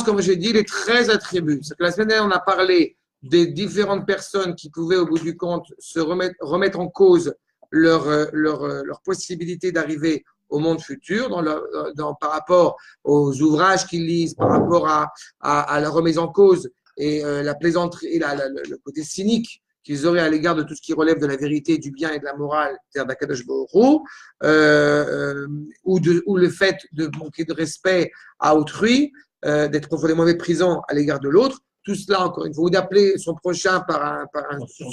commence, comme j'ai dit, les 13 attributs. C'est que la semaine dernière, on a parlé des différentes personnes qui pouvaient, au bout du compte, se remettre en cause leur possibilité d'arriver au monde futur par rapport aux ouvrages qu'ils lisent, par rapport à la remise en cause et la plaisanterie, et le côté cynique qu'ils auraient à l'égard de tout ce qui relève de la vérité, du bien et de la morale, c'est-à-dire d'Akadosh Baruch Hu, ou le fait de manquer de respect à autrui, d'être profondément méprisant à l'égard de l'autre. Tout cela, encore une fois, ou d'appeler son prochain par un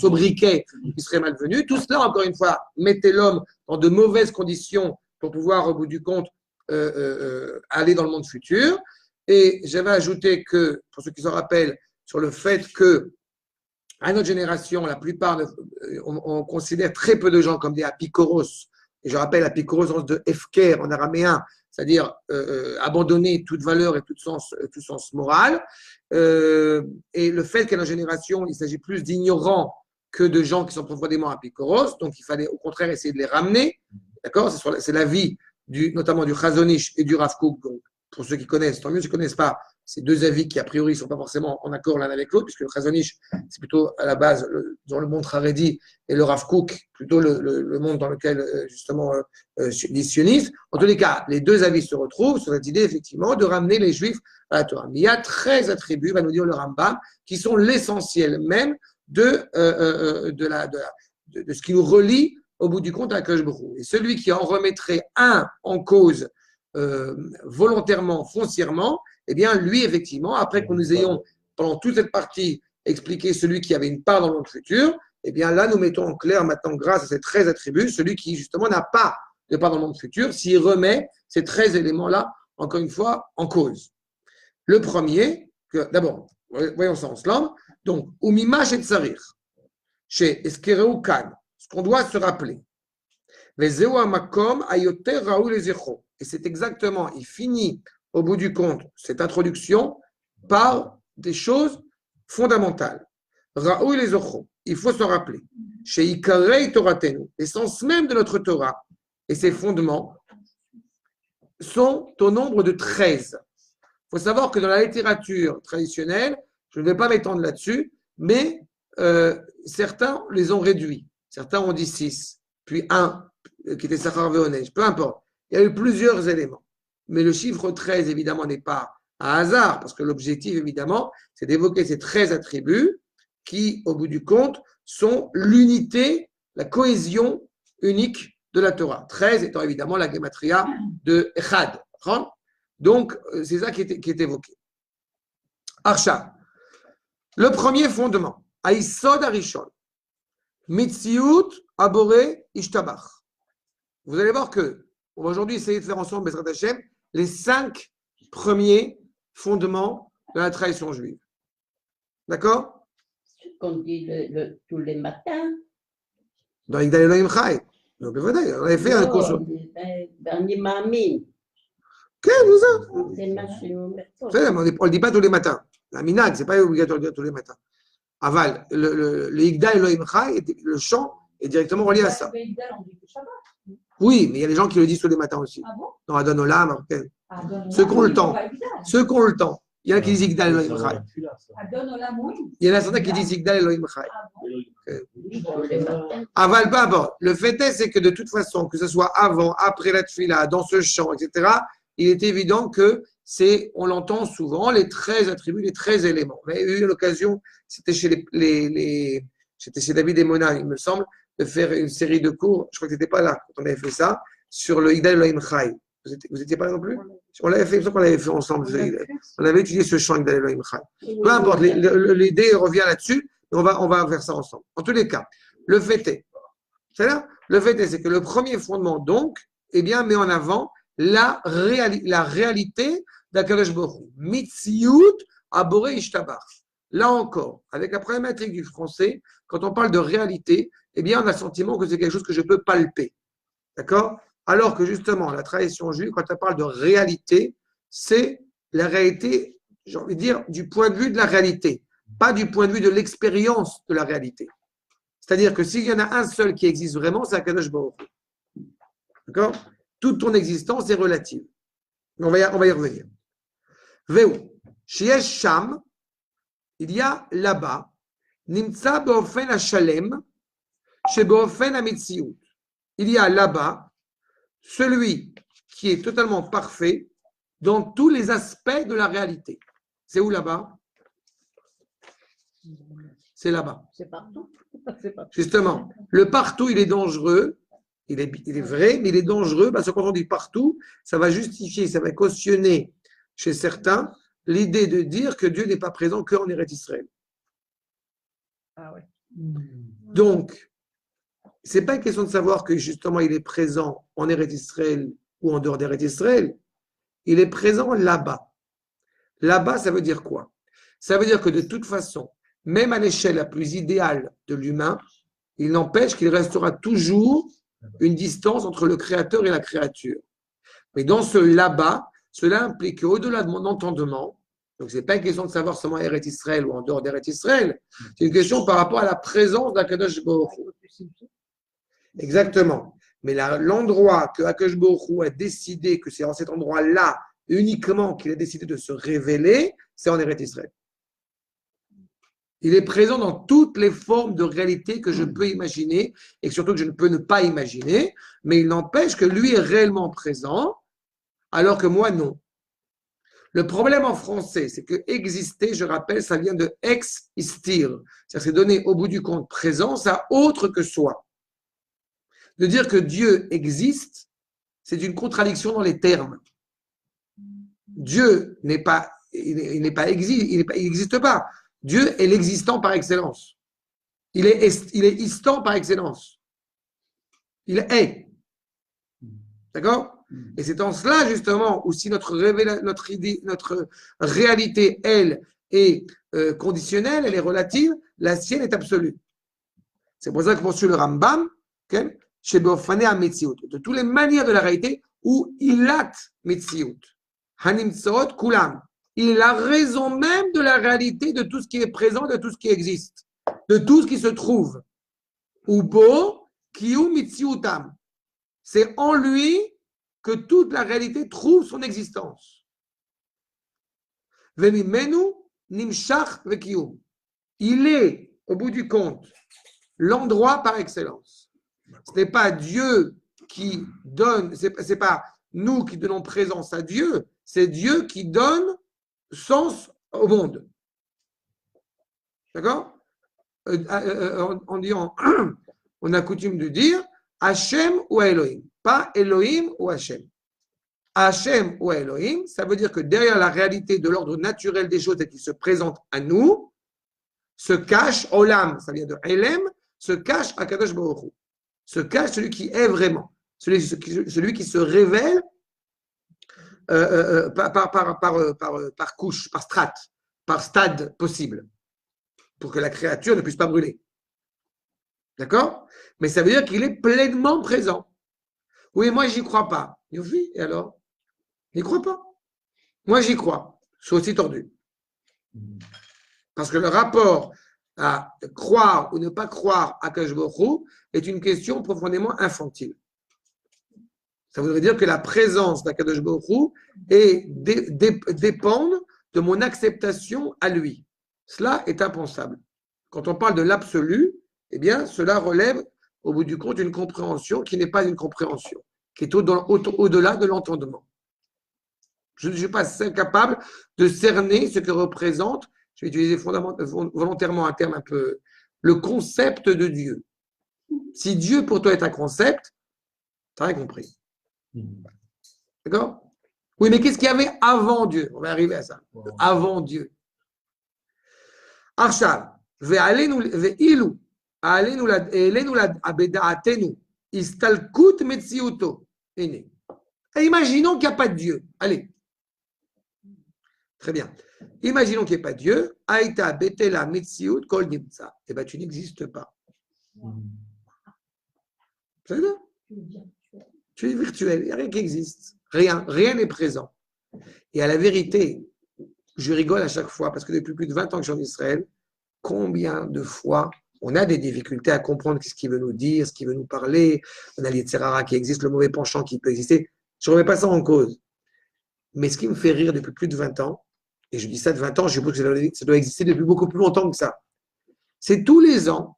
sobriquet qui serait malvenu. Tout cela, encore une fois, mettait l'homme dans de mauvaises conditions pour pouvoir, au bout du compte, aller dans le monde futur. Et j'avais ajouté que, pour ceux qui s'en rappellent, sur le fait que à notre génération, la plupart, on considère très peu de gens comme des apikoros. Et je rappelle, apikoros en de efker en araméen, c'est-à-dire abandonner toute valeur et tout sens moral. Et le fait qu'à notre génération, il s'agit plus d'ignorants que de gens qui sont profondément apikoros. Donc, il fallait au contraire essayer de les ramener. D'accord ? C'est l'avis notamment du Chazon Ish et du Rav Kook. Donc, pour ceux qui connaissent, tant mieux, ceux qui ne connaissent pas, c'est deux avis qui, a priori, ne sont pas forcément en accord l'un avec l'autre, puisque le Chazon Ish, c'est plutôt à la base dans le monde Haredi, et le Rav Kook, plutôt le monde dans lequel, justement, les sionistes. En tous les cas, les deux avis se retrouvent sur cette idée, effectivement, de ramener les Juifs à la Torah. Mais il y a 13 attributs, va nous dire le Rambam, qui sont l'essentiel même de ce qui nous relie, au bout du compte, à Akadosh Baruch Hu. Et celui qui en remettrait un en cause, volontairement, foncièrement, eh bien, lui, effectivement, après que nous ayons, pendant toute cette partie, expliqué celui qui avait une part dans le monde futur, eh bien, là, nous mettons en clair maintenant, grâce à ces 13 attributs, celui qui, justement, n'a pas de part dans le monde futur, s'il remet ces 13 éléments-là, encore une fois, en cause. Le premier, d'abord, voyons ça ensemble. Donc, Umimash et Tsarir, chez Eskereu Kan, ce qu'on doit se rappeler. Et c'est exactement, il finit au bout du compte cette introduction par des choses fondamentales. Raoul les ochos, il faut se rappeler. Chez Ikarei Toratenu, l'essence même de notre Torah et ses fondements sont au nombre de 13. Il faut savoir que dans la littérature traditionnelle, je ne vais pas m'étendre là-dessus, mais certains les ont réduits. Certains ont dit 6, puis 1, qui était Sachar Veonej, peu importe. Il y a eu plusieurs éléments. Mais le chiffre 13, évidemment, n'est pas un hasard, parce que l'objectif, évidemment, c'est d'évoquer ces 13 attributs qui, au bout du compte, sont l'unité, la cohésion unique de la Torah. 13 étant évidemment la gematria de Echad. Donc, c'est ça qui est évoqué. Archa. Le premier fondement, Aïsod Arishon, Mitziut Aboré Ishtabach. Vous allez voir que on va aujourd'hui essayer de faire ensemble, Bezrat Hashem, les 5 premiers fondements de la tradition juive. D'accord? Ce qu'on dit tous les matins. Dans Yigdal Elohim Chai. Donc, on avait fait un cours sur. Dernier Mamin. Quel vous a? On ne le dit pas tous les matins. La minag, ce n'est pas obligatoire de le dire tous les matins. Aval, le Yigdal Elohim Chai, le chant, est directement relié à ça. Oui, mais il y a des gens qui le disent tous les matins aussi. Ah bon? Dans Adon Olam, ceux qui ont le temps. Ceux qui ont le temps. Il y en a qui disent Yigdal Elohim Chai. Il y en a certains qui disent Yigdal Elohim Chai. Aval, peu importe. Le fait est, c'est que de toute façon, que ce soit avant, après la tefila, dans ce chant, etc., il est évident que on l'entend souvent, les 13 attributs, les 13 éléments. On a eu l'occasion, c'était chez c'était chez David et Mona, il me semble, de faire une série de cours, je crois que tu n'étais pas là quand on avait fait ça, sur le Yigdal Elohim Chai. Vous étiez pas là non plus? On l'avait fait, qu'on l'avait fait ensemble. On avait étudié ce chant Yigdal Elohim Chai. Peu importe, l'idée revient là-dessus, on va faire ça ensemble. En tous les cas, le fait est, c'est que le premier fondement, donc, eh bien, met en avant la réalité d'Akadosh Baruch Hu. Mitziut Aboré Ishtabach. Là encore, avec la problématique du français, quand on parle de réalité, eh bien, on a le sentiment que c'est quelque chose que je peux palper. D'accord? Alors que justement, la tradition juive, quand elle parle de réalité, c'est la réalité, j'ai envie de dire, du point de vue de la réalité, pas du point de vue de l'expérience de la réalité. C'est-à-dire que s'il y en a un seul qui existe vraiment, c'est Akadosh Baruch Hu. D'accord? Toute ton existence est relative. On va y revenir. Veu, Sheyesh Sham, il y a là-bas, Nimtsa Beofen Hashalem, She Beofen Hametziut. Il y a là-bas celui qui est totalement parfait dans tous les aspects de la réalité. C'est où là-bas? C'est là-bas. C'est partout. Justement, le partout, il est dangereux. Il est vrai, mais il est dangereux parce que quand on dit partout, ça va justifier, ça va cautionner chez certains l'idée de dire que Dieu n'est pas présent qu'en Eretz Israël. Ah ouais. Donc, ce n'est pas une question de savoir que justement il est présent en Eretz Israël ou en dehors d'Eretz Israël. Il est présent là-bas. Là-bas, ça veut dire quoi? Ça veut dire que de toute façon, même à l'échelle la plus idéale de l'humain, il n'empêche qu'il restera toujours une distance entre le créateur et la créature. Mais dans ce là-bas, cela implique qu'au-delà de mon entendement, donc ce n'est pas une question de savoir seulement Eretz Israël ou en dehors d'Eretz Israël, c'est une question par rapport à la présence d'Akadosh Baruch Hu. Exactement. Mais l'endroit que Akadosh Baruch Hu a décidé que c'est en cet endroit-là uniquement qu'il a décidé de se révéler, c'est en Eretz Israël. Il est présent dans toutes les formes de réalité que je peux imaginer et surtout que je ne peux ne pas imaginer, mais il n'empêche que lui est réellement présent, alors que moi, non. Le problème en français, c'est que exister, je rappelle, ça vient de existir. C'est-à-dire c'est donner au bout du compte présence à autre que soi. De dire que Dieu existe, c'est une contradiction dans les termes. Dieu n'est pas, il n'existe pas. Dieu est l'existant par excellence. Il est existant par excellence. Il est. D'accord? Et c'est en cela, justement, où si notre réalité, elle, est conditionnelle, elle est relative, la sienne est absolue. C'est pour ça que poursuit le Rambam, de toutes les manières de la réalité, où ilat metziut, hanimtsaot kulam. Il est la raison même de la réalité de tout ce qui est présent, de tout ce qui existe, de tout ce qui se trouve. Ubo kiu mitziutam. C'est en lui que toute la réalité trouve son existence. Vemimenu nimshach vekiyum. Il est, au bout du compte, l'endroit par excellence. Ce n'est pas Dieu qui donne, c'est pas nous qui donnons présence à Dieu, c'est Dieu qui donne sens au monde. D'accord? On a coutume de dire Hachem ou Elohim, pas Elohim ou Hachem. Hachem ou Elohim, ça veut dire que derrière la réalité de l'ordre naturel des choses et qui se présente à nous, se cache Olam, ça vient de Elem, se cache Akadosh Baruch Hu. Se cache celui qui est vraiment, celui qui se révèle par couche, par strate, par stade possible, pour que la créature ne puisse pas brûler. D'accord? Mais ça veut dire qu'il est pleinement présent. Oui, moi, j'y crois pas. Yofi, et alors? N'y crois pas. Moi, j'y crois. Je suis aussi tordu. Parce que le rapport à croire ou ne pas croire à Akadosh Baruch Hu est une question profondément infantile. Ça voudrait dire que la présence d'Akadosh Baruch Hu dépend de mon acceptation à lui. Cela est impensable. Quand on parle de l'absolu, eh bien, cela relève, au bout du compte, une compréhension qui n'est pas une compréhension, qui est au-delà de l'entendement. Je ne suis pas capable de cerner ce que représente, je vais utiliser volontairement un terme un peu, le concept de Dieu. Si Dieu pour toi est un concept, tu as rien compris. D'accord? Oui, mais qu'est-ce qu'il y avait avant Dieu? On va arriver à ça. Avant Dieu. Arshav, ve'ilu, elenu abeda'atenu, istalkut metziuto. Et imaginons qu'il n'y a pas de Dieu. Allez. Très bien. Imaginons qu'il n'y ait pas de Dieu. Aïta betela metziut kol nimtza. Eh bien, tu n'existes pas. C'est ça? Tu es virtuel, il n'y a rien qui existe. Rien n'est présent. Et à la vérité, je rigole à chaque fois, parce que depuis plus de 20 ans que je suis en Israël, combien de fois on a des difficultés à comprendre ce qu'il veut nous dire, ce qu'il veut nous parler. On a l'Yetzirara qui existe, le mauvais penchant qui peut exister. Je ne remets pas ça en cause. Mais ce qui me fait rire depuis plus de 20 ans, et je dis ça de 20 ans, je suppose que ça doit exister depuis beaucoup plus longtemps que ça. C'est tous les ans,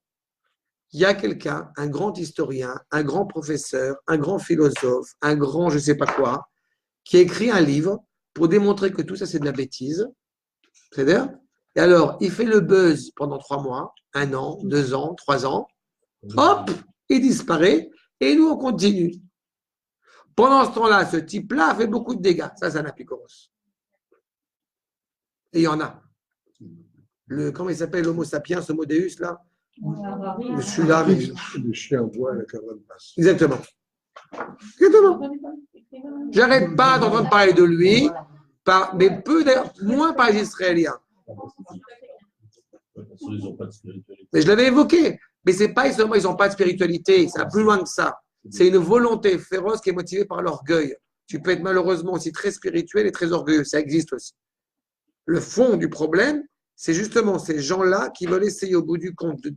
il y a quelqu'un, un grand historien, un grand professeur, un grand philosophe, un grand je ne sais pas quoi, qui écrit un livre pour démontrer que tout ça, c'est de la bêtise. C'est-à-dire, et alors, il fait le buzz pendant 3 mois, 1 an, 2 ans, 3 ans. Hop, il disparaît et nous, on continue. Pendant ce temps-là, ce type-là a fait beaucoup de dégâts. Ça, c'est un apicoros. Et il y en a. Comment il s'appelle, l'homo sapiens, ce modéus, là? Celui-là, le chien boit, la cabane passe. Exactement. Exactement. J'arrête pas d'entendre parler de lui, mais moins par les Israéliens. Mais je l'avais évoqué. Mais c'est pas seulement ils n'ont pas de spiritualité, ça va plus loin que ça. C'est une volonté féroce qui est motivée par l'orgueil. Tu peux être malheureusement aussi très spirituel et très orgueilleux, ça existe aussi. Le fond du problème, c'est justement ces gens-là qui veulent essayer au bout du compte de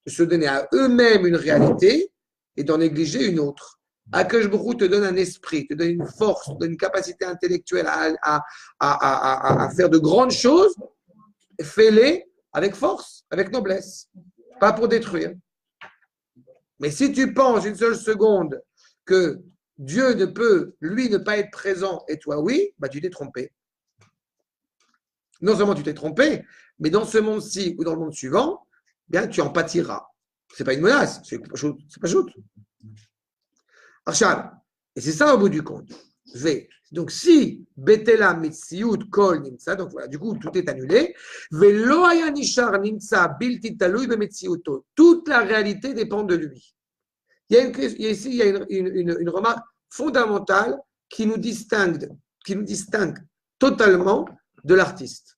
se donner à eux-mêmes une réalité et d'en négliger une autre. Akadosh Baruch Hu te donne un esprit, te donne une force, te donne une capacité intellectuelle à faire de grandes choses. Fais-les avec force, avec noblesse, pas pour détruire. Mais si tu penses une seule seconde que Dieu ne peut, lui, ne pas être présent et toi, oui, bah tu t'es trompé. Non seulement tu t'es trompé, mais dans ce monde-ci ou dans le monde suivant, bien tu en pâtiras. Ce n'est pas une menace, c'est pas shoot. Arshad, et c'est ça au bout du compte. Donc si Betela Mitziut Kol Nimtsa, donc voilà, du coup tout est annulé. Velo haya nishar nimtsa bilti talui bemetziuto. Toute la réalité dépend de lui. Il y a une remarque fondamentale qui nous distingue totalement de l'artiste,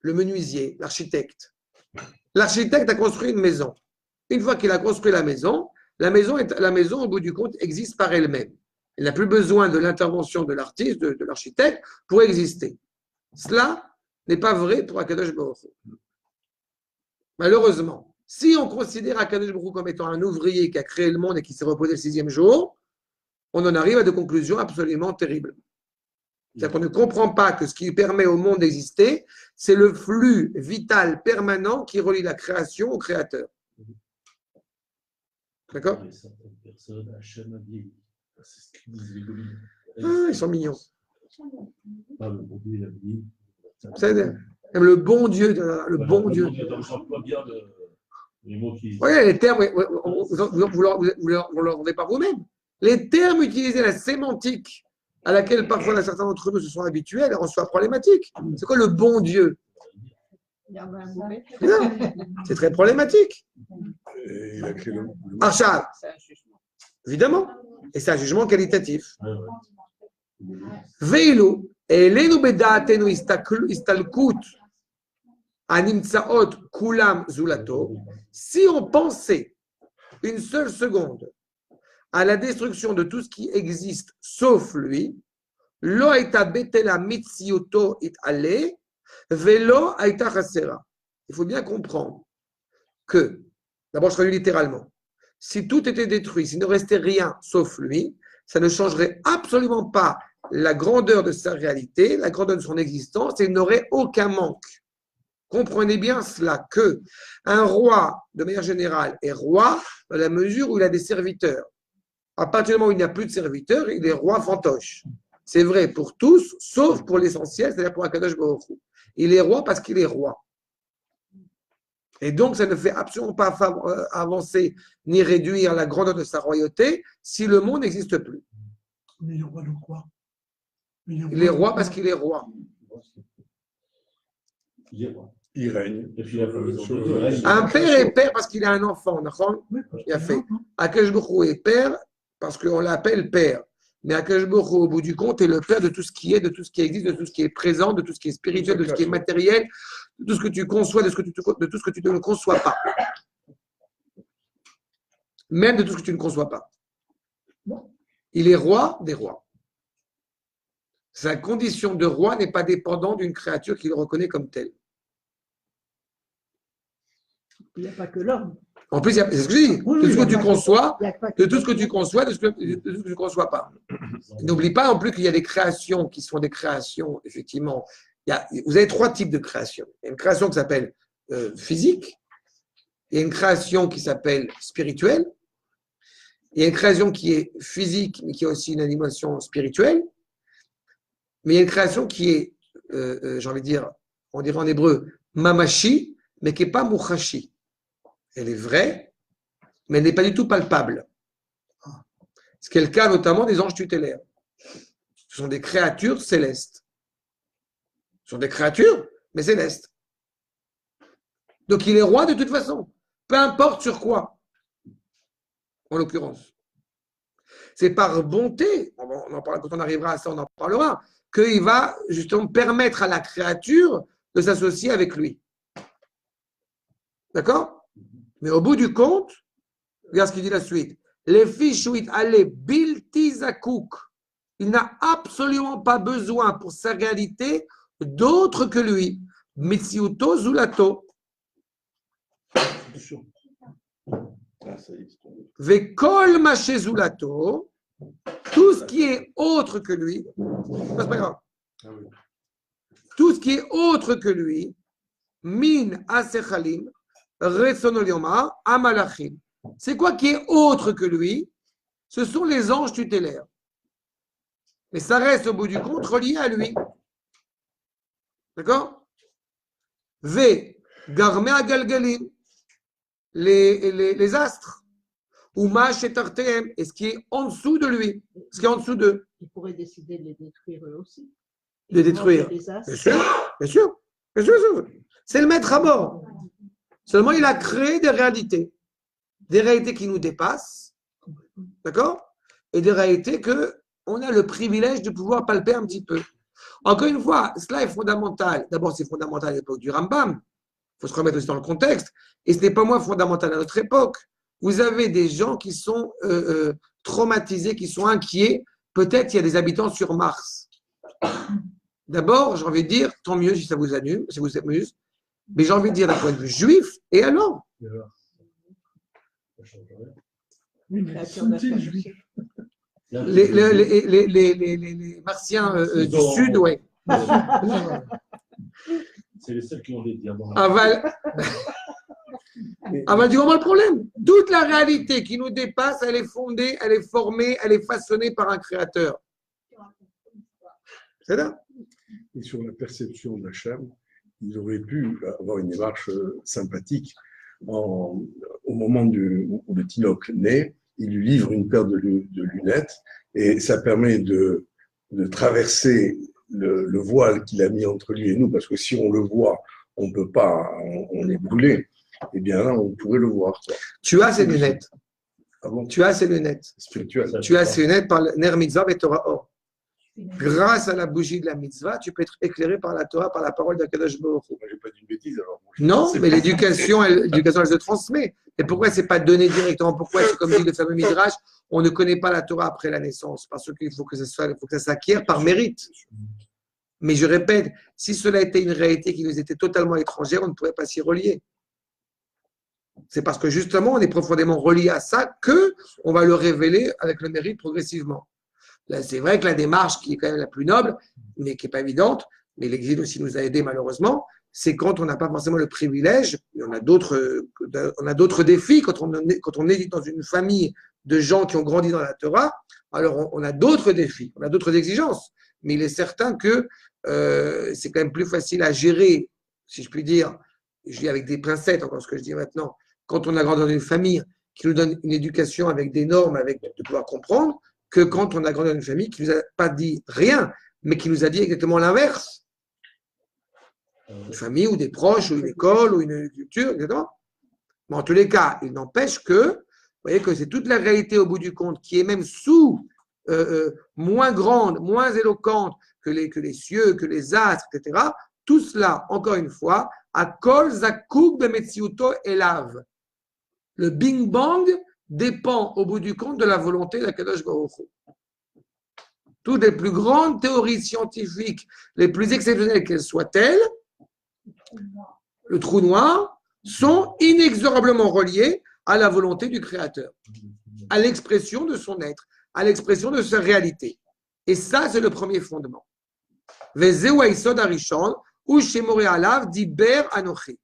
le menuisier, l'architecte. L'architecte a construit une maison. Une fois qu'il a construit la maison, au bout du compte, existe par elle-même. Elle n'a plus besoin de l'intervention de l'artiste, de l'architecte, pour exister. Cela n'est pas vrai pour Akadosh Baruch Hu. Malheureusement, si on considère Akadosh Baruch Hu comme étant un ouvrier qui a créé le monde et qui s'est reposé le 6e jour, on en arrive à des conclusions absolument terribles. C'est-à-dire qu'on ne comprend pas que ce qui permet au monde d'exister, c'est le flux vital permanent qui relie la création au créateur. D'accord? Ils sont mignons. C'est le bon Dieu, le bon Dieu. Oui, les termes, vous ne le rendez pas vous-même. Les termes utilisés, la sémantique à laquelle parfois certains d'entre nous se sont habitués, elle en soit problématique. C'est quoi le bon Dieu? C'est très problématique. Arshad, évidemment. Et c'est un jugement qualitatif. Veilu, elenu bedaatenu istalkut animtsaot kulam zulato. Si on pensait une seule seconde à la destruction de tout ce qui existe sauf lui, lo aita betela mitziuto it ale, velo aita chasera. Il faut bien comprendre que, d'abord je traduis littéralement, si tout était détruit, s'il ne restait rien sauf lui, ça ne changerait absolument pas la grandeur de sa réalité, la grandeur de son existence, et il n'aurait aucun manque. Comprenez bien cela, que un roi, de manière générale, est roi dans la mesure où il a des serviteurs. À partir du moment où il n'y a plus de serviteurs, il est roi fantoche. C'est vrai pour tous, sauf pour l'essentiel, c'est-à-dire pour Akadosh Baruch Hu. Il est roi parce qu'il est roi. Et donc, ça ne fait absolument pas avancer ni réduire la grandeur de sa royauté si le monde n'existe plus. Mais il est roi de quoi? Il est roi parce qu'il est roi. Il règne. Un père est père parce qu'il a un enfant. Il a fait. Akadosh Baruch Hu est père parce qu'on l'appelle père. Mais Akadosh Baruch Hu, au bout du compte, est le père de tout ce qui est, de tout ce qui existe, de tout ce qui est présent, de tout ce qui est spirituel, de tout ce qui est matériel, de tout ce que tu conçois, de tout ce que tu ne conçois pas. Même de tout ce que tu ne conçois pas. Il est roi des rois. Sa condition de roi n'est pas dépendante d'une créature qu'il reconnaît comme telle. Il n'y a pas que l'homme. En plus, c'est ce que je dis, de tout ce que tu conçois, de tout ce que tu conçois, de tout ce que tu ne conçois pas. N'oublie pas non plus qu'il y a des créations qui sont des créations, effectivement, Vous avez trois types de création. Il y a une création qui s'appelle physique, il y a une création qui s'appelle spirituelle, il y a une création qui est physique, mais qui a aussi une animation spirituelle, mais il y a une création qui est, j'ai envie de dire, on dirait en hébreu, mamashi, mais qui n'est pas mouchashi. Elle est vraie, mais elle n'est pas du tout palpable. Ce qui est le cas notamment des anges tutélaires. Ce sont des créatures célestes. Ce sont des créatures, mais célestes. Donc il est roi de toute façon, peu importe sur quoi, en l'occurrence. C'est par bonté, on en parlera, quand on arrivera à ça, on en parlera, qu'il va justement permettre à la créature de s'associer avec lui. D'accord? Mais au bout du compte, regarde ce qu'il dit la suite. Les fichouit allez bilti zakouk. Il n'a absolument pas besoin pour sa réalité d'autre que lui. Mitsiuto zulato. Vekol maché zulato. Tout ce qui est autre que lui. C'est pas grave. Tout ce qui est autre que lui. Min asechalim. Resonolioma amalachim. C'est quoi qui est autre que lui? Ce sont les anges tutélaires. Mais ça reste au bout du compte relié à lui. D'accord? V. Garme agalgalim. Les astres. Ou Mash et Tartem. Et ce qui est en dessous de lui. Ce qui est en dessous d'eux. Il pourrait décider de les détruire eux aussi. De détruire. Bien sûr. Bien sûr. Bien sûr. C'est le maître à bord. Seulement, il a créé des réalités. Des réalités qui nous dépassent, d'accord? Et des réalités qu'on a le privilège de pouvoir palper un petit peu. Encore une fois, cela est fondamental. D'abord, c'est fondamental à l'époque du Rambam. Il faut se remettre aussi dans le contexte. Et ce n'est pas moins fondamental à notre époque. Vous avez des gens qui sont traumatisés, qui sont inquiets. Peut-être il y a des habitants sur Mars. D'abord, j'ai envie de dire, tant mieux si ça vous amuse, si vous amuse. Mais j'ai envie de dire d'un point de vue juif, et alors? Les martiens du Sud, oui. C'est les seuls qui ont des diamants. Du moment le problème. Toute la réalité qui nous dépasse, elle est fondée, elle est formée, elle est façonnée par un créateur. C'est là. Et sur la perception d'Hachem, ils auraient pu avoir une démarche sympathique. Au moment où le Tinoc naît, il lui livre une paire de lunettes et ça permet de traverser le voile qu'il a mis entre lui et nous, parce que si on le voit, on ne peut pas, on est brûlé. Eh bien là, on pourrait le voir. Quoi. Tu as ces lunettes. Ah bon? Tu as ces lunettes. Spirituelles. Tu as ces lunettes par le Ner Mitzvah et Torah Or. Grâce à la bougie de la mitzvah, tu peux être éclairé par la Torah, par la parole d'Akadosh Baruch Hu. Moi, j'ai pas dit une bêtise alors. Non, mais l'éducation, elle se transmet. Et pourquoi c'est pas donné directement? Pourquoi c'est comme dit le fameux Midrash, on ne connaît pas la Torah après la naissance? Parce qu'il faut que ça s'acquiert par mérite. Mais je répète, si cela était une réalité qui nous était totalement étrangère, on ne pourrait pas s'y relier. C'est parce que justement, on est profondément relié à ça qu'on va le révéler avec le mérite progressivement. Là, c'est vrai que la démarche qui est quand même la plus noble, mais qui n'est pas évidente, mais l'exil aussi nous a aidés malheureusement, c'est quand on n'a pas forcément le privilège, on a d'autres défis quand on est dans une famille de gens qui ont grandi dans la Torah, alors on a d'autres défis, on a d'autres exigences, mais il est certain que c'est quand même plus facile à gérer, si je puis dire, je dis avec des pincettes, encore ce que je dis maintenant, quand on a grandi dans une famille qui nous donne une éducation avec des normes, avec de pouvoir comprendre, que quand on a grandi dans une famille qui ne nous a pas dit rien, mais qui nous a dit exactement l'inverse. Une famille ou des proches, ou une école, ou une culture, etc. Mais en tous les cas, il n'empêche que, vous voyez que c'est toute la réalité au bout du compte, qui est même moins grande, moins éloquente que les cieux, que les astres, etc. Tout cela, encore une fois, à kol zakouk bemetziuto elav. Le Bing Bang dépend au bout du compte de la volonté d'Akadosh Baruch Hu. Toutes les plus grandes théories scientifiques, les plus exceptionnelles qu'elles soient-elles, le trou noir, sont inexorablement reliées à la volonté du Créateur, à l'expression de son être, à l'expression de sa réalité. Et ça, c'est le premier fondement. Vezeu haïsod arishon, ou shemoré alav diber anochi.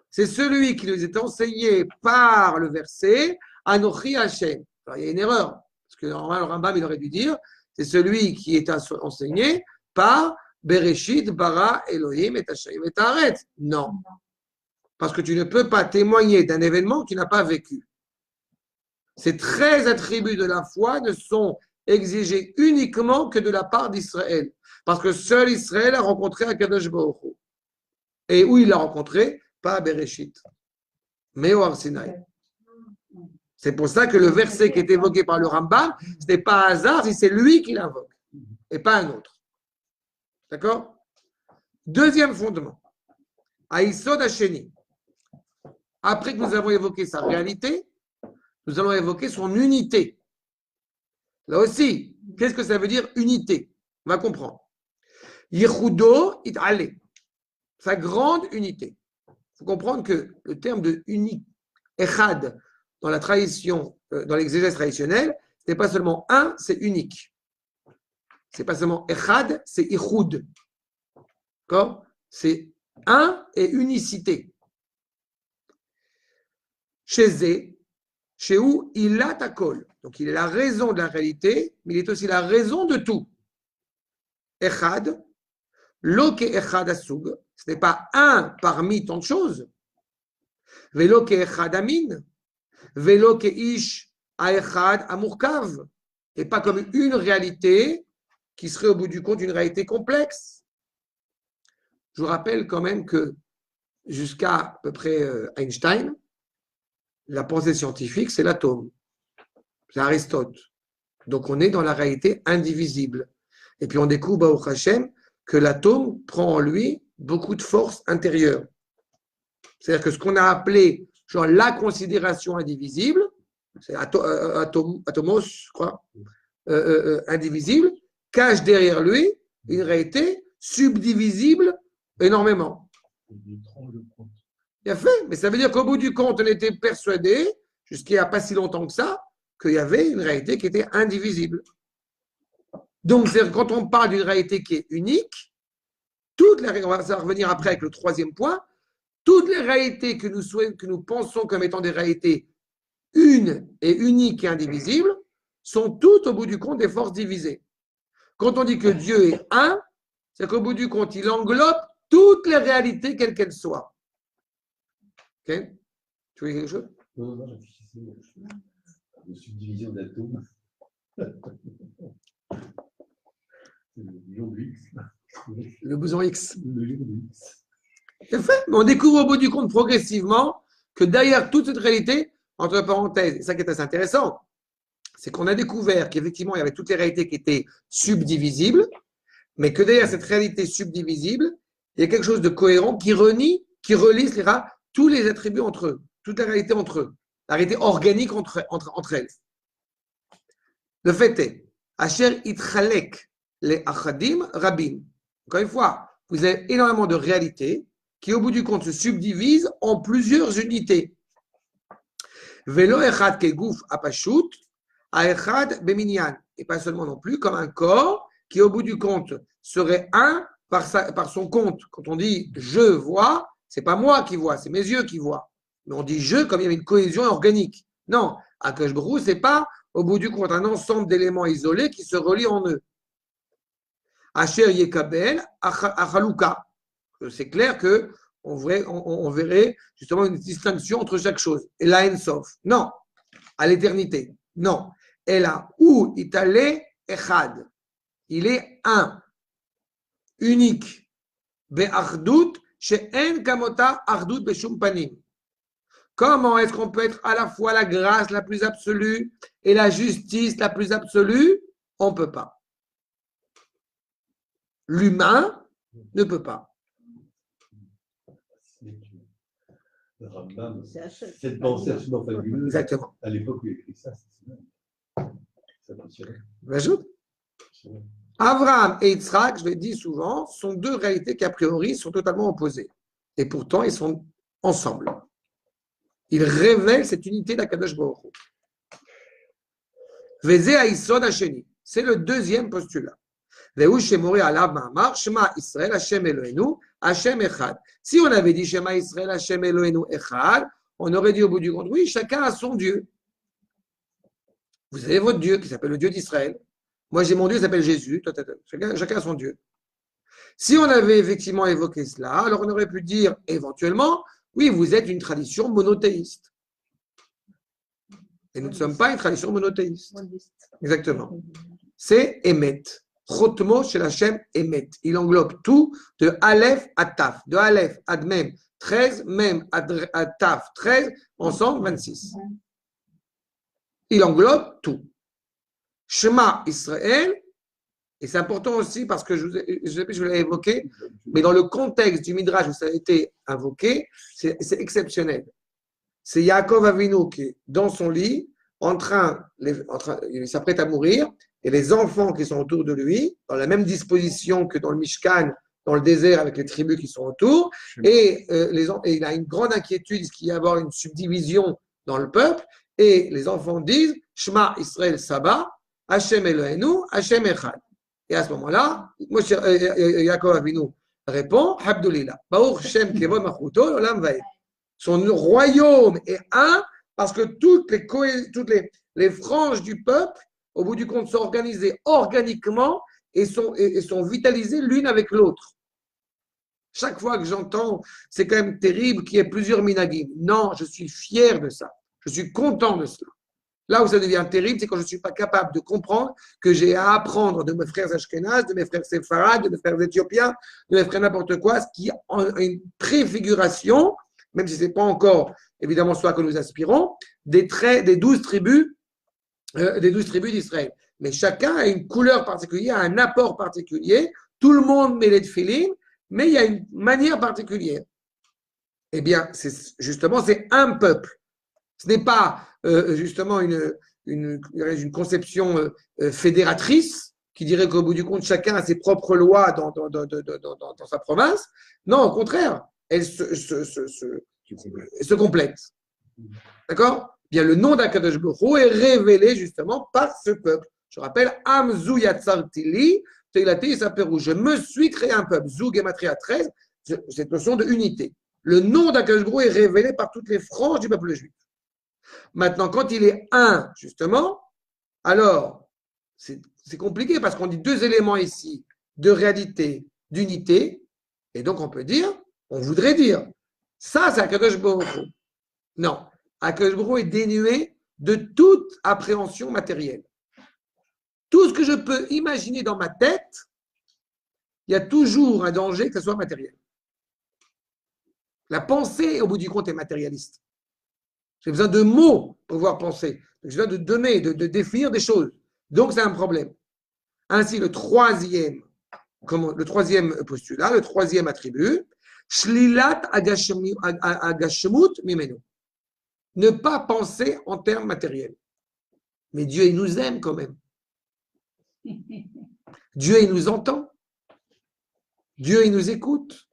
C'est celui qui nous est enseigné par le verset Anochi Hashem. Alors, il y a une erreur, parce que normalement, le Rambam, il aurait dû dire c'est celui qui est enseigné par Bereshit, Bara, Elohim, et Hashem, et Haaretz. Non. Parce que tu ne peux pas témoigner d'un événement que tu n'as pas vécu. Ces 13 attributs de la foi ne sont exigés uniquement que de la part d'Israël. Parce que seul Israël a rencontré Akadosh Baruch Hu. Et où il l'a rencontré? Pas à Bereshit, mais au Har Sinaï. C'est pour ça que le verset qui est évoqué par le Rambam, ce n'est pas un hasard si c'est lui qui l'invoque et pas un autre. D'accord? Deuxième fondement, Haïsod Hasheni. Après que nous avons évoqué sa réalité, nous allons évoquer son unité. Là aussi, qu'est-ce que ça veut dire unité? On va comprendre. Yehudo it'ale, sa grande unité. Il faut comprendre que le terme de unique, echad, dans la tradition, dans l'exégèse traditionnelle, ce n'est pas seulement un, c'est unique. Ce n'est pas seulement echad, c'est ichud. D'accord? C'est un et unicité. Chez Zé, chez où il a ta colle. Donc il est la raison de la réalité, mais il est aussi la raison de tout. Echad, lo ke echad asug, ce n'est pas un parmi tant de choses. Velo ke echad amin, velo ke ish a echad amurkav, et pas comme une réalité qui serait au bout du compte une réalité complexe. Je vous rappelle quand même que jusqu'à à peu près Einstein, la pensée scientifique, c'est l'atome. C'est Aristote. Donc on est dans la réalité indivisible. Et puis on découvre, Baruch Hashem, que l'atome prend en lui beaucoup de force intérieure. C'est-à-dire que ce qu'on a appelé genre la considération indivisible, c'est atomos, je crois, indivisible, cache derrière lui une réalité subdivisible énormément. Il a fait, mais ça veut dire qu'au bout du compte, on était persuadé, jusqu'il n'y a pas si longtemps que ça, qu'il y avait une réalité qui était indivisible. Donc, quand on parle d'une réalité qui est unique, on va revenir après avec le troisième point, toutes les réalités que nous pensons comme étant des réalités une et uniques et indivisibles sont toutes, au bout du compte, des forces divisées. Quand on dit que Dieu est un, c'est qu'au bout du compte, il englobe toutes les réalités, quelles qu'elles soient. Ok? Tu veux dire quelque chose? Non, non, réfléchissez. La subdivision d'atomes. Le boson X. Le lion de X. C'est fait. Mais on découvre au bout du compte progressivement que derrière toute cette réalité, entre parenthèses, et ça qui est assez intéressant, c'est qu'on a découvert qu'effectivement, il y avait toutes les réalités qui étaient subdivisibles, mais que derrière cette réalité subdivisible, il y a quelque chose de cohérent qui relie tous les attributs entre eux, toute la réalité entre eux, la réalité organique entre elles. Le fait est, Asher itchalek les achadim rabim. Encore une fois, vous avez énormément de réalités qui, au bout du compte, se subdivisent en plusieurs unités. Velo echad kegouf apashut, aechad beminyan. Et pas seulement non plus comme un corps qui, au bout du compte, serait un par son compte. Quand on dit je vois, c'est pas moi qui vois, c'est mes yeux qui voient. Mais on dit je comme il y avait une cohésion organique. Non, Akadosh Baruch Hu, c'est pas au bout du compte un ensemble d'éléments isolés qui se relient en eux. Asher Yekabel Achaluka. C'est clair que on verrait justement une distinction entre chaque chose. Et la Ensof. Non. À l'éternité. Non. Et là, où Itale Echad. Il est un. Unique. Be'achdut she'en kamota achdut be'shum panim. Comment est-ce qu'on peut être à la fois la grâce la plus absolue et la justice la plus absolue? On ne peut pas. L'humain ne peut pas. Le Rambam, cette pensée absolument fabuleuse. Exactement. À l'époque où il écrit ça, c'est impressionnant. J'ajoute. Abraham et Yitzhak, je l'ai dit souvent, sont deux réalités qui a priori sont totalement opposées. Et pourtant, ils sont ensemble. Ils révèlent cette unité d'Akadosh Baruch Hu. Vezé Haïsod Hasheni. C'est le deuxième postulat. Ve'hu shemori alav ma'amar, Shema Israël, Hashem Eloheinu, Hashem Echad. Si on avait dit Shema Israël, Hashem Eloheinu, Echad, on aurait dit au bout du compte, oui, chacun a son Dieu. Vous avez votre Dieu qui s'appelle le Dieu d'Israël. Moi, j'ai mon Dieu qui s'appelle Jésus. Chacun a son Dieu. Si on avait effectivement évoqué cela, alors on aurait pu dire éventuellement, oui, vous êtes une tradition monothéiste. Et nous ne sommes pas une tradition monothéiste. Exactement. C'est Emet. Chotmo chez Hachem Emet. Il englobe tout de Aleph à Taf. De Aleph à Mem 13, Mem à Taf 13, ensemble 26. Il englobe tout. Shema Israël, et c'est important aussi parce que je l'ai évoqué, mais dans le contexte du Midrash où ça a été invoqué, c'est exceptionnel. C'est Yaakov Avinu qui est dans son lit, il s'apprête à mourir, et les enfants qui sont autour de lui, dans la même disposition que dans le Mishkan, dans le désert avec les tribus qui sont autour, et il a une grande inquiétude, est-ce qu'il y a avoir une subdivision dans le peuple, et les enfants disent Shema Israël Saba, Hashem Eloheinu, Hashem Echad. Et à ce moment-là, Yaakov Avinu répond Habdulillah, Baruch Shem Kevod Machuto, Olam Vaed. Son royaume est un parce que toutes les franges du peuple, au bout du compte, sont organisées organiquement et sont vitalisées l'une avec l'autre. Chaque fois que j'entends, c'est quand même terrible qu'il y ait plusieurs minagim. Non, je suis fier de ça. Je suis content de cela. Là où ça devient terrible, c'est quand je ne suis pas capable de comprendre que j'ai à apprendre de mes frères ashkénazes, de mes frères séfarades, de mes frères éthiopiens, de mes frères n'importe quoi, ce qui a une préfiguration, même si ce n'est pas encore évidemment cela que nous aspirons, des 12 tribus d'Israël. Mais chacun a une couleur particulière, un apport particulier. Tout le monde met les tefilines, mais il y a une manière particulière. Eh bien, c'est un peuple. Ce n'est pas justement une conception fédératrice qui dirait qu'au bout du compte, chacun a ses propres lois dans sa province. Non, au contraire, elles se complètent. D'accord ? Bien, le nom d'Akadosh Baruch Hu est révélé justement par ce peuple. Je rappelle, Amzu Yatzartili, Teilati Saperu. Je me suis créé un peuple. Zu Gematria 13, cette notion de unité. Le nom d'Akadosh Baruch Hu est révélé par toutes les franges du peuple juif. Maintenant, quand il est un, justement, alors, c'est compliqué parce qu'on dit deux éléments ici, de réalité, d'unité, et donc on voudrait dire, ça c'est Akadosh Baruch Hu. Non, Akadosh Baruch Hu est dénué de toute appréhension matérielle. Tout ce que je peux imaginer dans ma tête, il y a toujours un danger que ce soit matériel. La pensée, au bout du compte, est matérialiste. J'ai besoin de mots pour pouvoir penser. J'ai besoin de donner, de définir des choses. Donc, c'est un problème. Ainsi, le troisième postulat, le troisième attribut, Shlilat agashmut mimenu. Ne pas penser en termes matériels. Mais Dieu, il nous aime quand même. Dieu, il nous entend. Dieu, il nous écoute.